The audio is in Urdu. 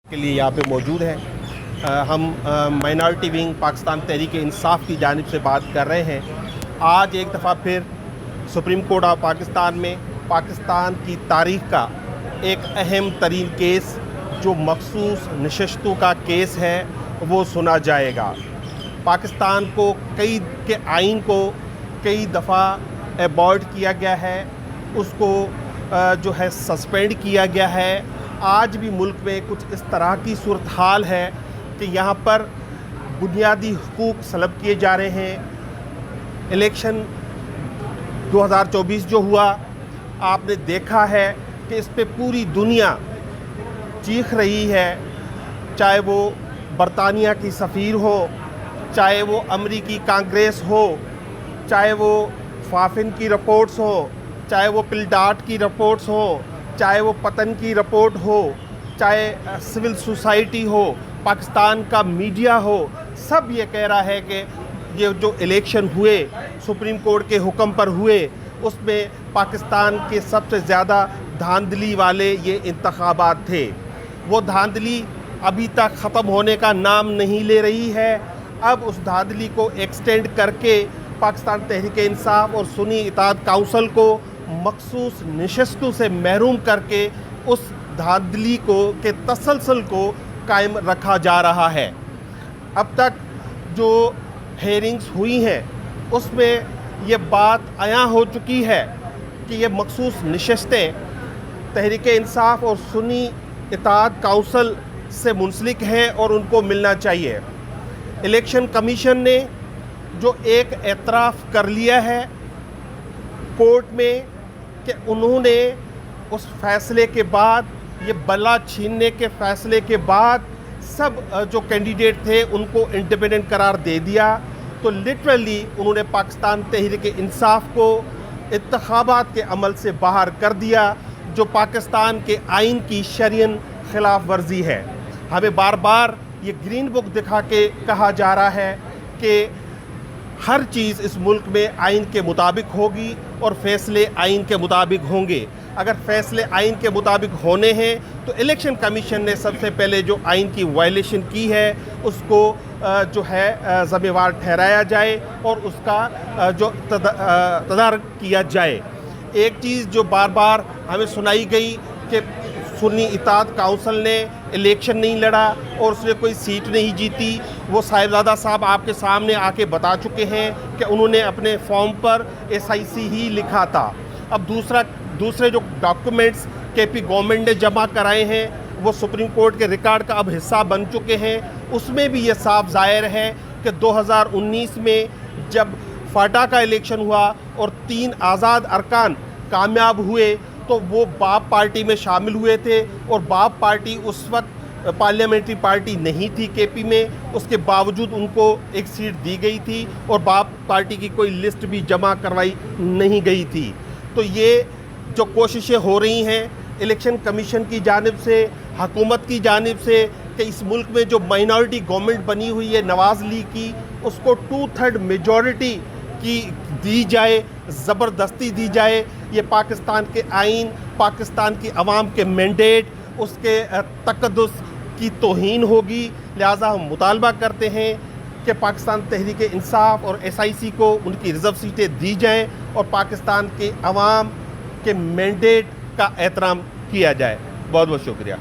کے لیے یہاں پہ موجود ہیں. ہم مائنارٹی ونگ پاکستان تحریک انصاف کی جانب سے بات کر رہے ہیں. آج ایک دفعہ پھر سپریم کورٹ آف پاکستان میں پاکستان کی تاریخ کا ایک اہم ترین کیس جو مخصوص نشستوں کا کیس ہے وہ سنا جائے گا. پاکستان کو کے آئین کو کئی دفعہ ایبارٹ کیا گیا ہے, اس کو جو ہے سسپینڈ کیا گیا ہے. آج بھی ملک میں کچھ اس طرح کی صورتحال ہے کہ یہاں پر بنیادی حقوق سلب کیے جا رہے ہیں. الیکشن 2024 جو ہوا آپ نے دیکھا ہے کہ اس پہ پوری دنیا چیخ رہی ہے, چاہے وہ برطانیہ کی سفیر ہو, چاہے وہ امریکی کانگریس ہو, چاہے وہ فافن کی رپورٹس ہو, چاہے وہ پلڈاٹ کی رپورٹس ہو, چاہے وہ پتن کی رپورٹ ہو, چاہے سول سوسائٹی ہو, پاکستان کا میڈیا ہو, سب یہ کہہ رہا ہے کہ یہ جو الیکشن ہوئے سپریم کورٹ کے حکم پر ہوئے اس میں پاکستان کے سب سے زیادہ دھاندلی والے یہ انتخابات تھے. وہ دھاندلی ابھی تک ختم ہونے کا نام نہیں لے رہی ہے. اب اس دھاندلی کو ایکسٹینڈ کر کے پاکستان تحریک انصاف اور سنی اتحاد کونسل کو مخصوص نشستوں سے محروم کر کے اس دھاندلی کے تسلسل کو قائم رکھا جا رہا ہے. اب تک جو ہیئرنگز ہوئی ہیں اس میں یہ بات عیاں ہو چکی ہے کہ یہ مخصوص نشستیں تحریک انصاف اور سنی اتحاد کونسل سے منسلک ہیں اور ان کو ملنا چاہیے. الیکشن کمیشن نے جو ایک اعتراف کر لیا ہے کورٹ میں کہ انہوں نے اس فیصلے کے بعد, یہ بلا چھیننے کے فیصلے کے بعد سب جو کینڈیڈیٹ تھے ان کو انڈیپینڈنٹ قرار دے دیا, تو لٹرلی انہوں نے پاکستان تحریک انصاف کو انتخابات کے عمل سے باہر کر دیا جو پاکستان کے آئین کی شرعین خلاف ورزی ہے. ہمیں بار بار یہ گرین بک دکھا کے کہا جا رہا ہے کہ ہر چیز اس ملک میں آئین کے مطابق ہوگی اور فیصلے آئین کے مطابق ہوں گے. اگر فیصلے آئین کے مطابق ہونے ہیں تو الیکشن کمیشن نے سب سے پہلے جو آئین کی وائلیشن کی ہے اس کو جو ہے ذمہ وار ٹھہرایا جائے اور اس کا جو تدارک کیا جائے. ایک چیز جو بار بار ہمیں سنائی گئی کہ سنی اتحاد کونسل نے الیکشن نہیں لڑا اور اس نے کوئی سیٹ نہیں جیتی. وہ صاحبزادہ صاحب آپ کے سامنے آ کے بتا چکے ہیں کہ انہوں نے اپنے فارم پر SIC ہی لکھا تھا. اب دوسرے جو ڈاکومنٹس KP گورنمنٹ نے جمع کرائے ہیں وہ سپریم کورٹ کے ریکارڈ کا اب حصہ بن چکے ہیں. اس میں بھی یہ صاف ظاہر ہے کہ 2019 میں جب فاٹا کا الیکشن ہوا اور 3 آزاد ارکان کامیاب ہوئے تو وہ باپ پارٹی میں شامل ہوئے تھے, اور باپ پارٹی اس وقت پارلیمنٹری پارٹی نہیں تھی KP میں, اس کے باوجود ان کو ایک سیٹ دی گئی تھی اور باپ پارٹی کی کوئی لسٹ بھی جمع کروائی نہیں گئی تھی. تو یہ جو کوششیں ہو رہی ہیں الیکشن کمیشن کی جانب سے, حکومت کی جانب سے کہ اس ملک میں جو مائنارٹی گورنمنٹ بنی ہوئی ہے نواز لیگ کی, اس کو 2/3 میجورٹی کی دی جائے, زبردستی دی جائے, یہ پاکستان کے آئین, پاکستان کی عوام کے مینڈیٹ, اس کے تقدس کی توہین ہوگی. لہٰذا ہم مطالبہ کرتے ہیں کہ پاکستان تحریک انصاف اور SIC کو ان کی ریزرو سیٹیں دی جائیں اور پاکستان کے عوام کے مینڈیٹ کا احترام کیا جائے. بہت بہت شکریہ.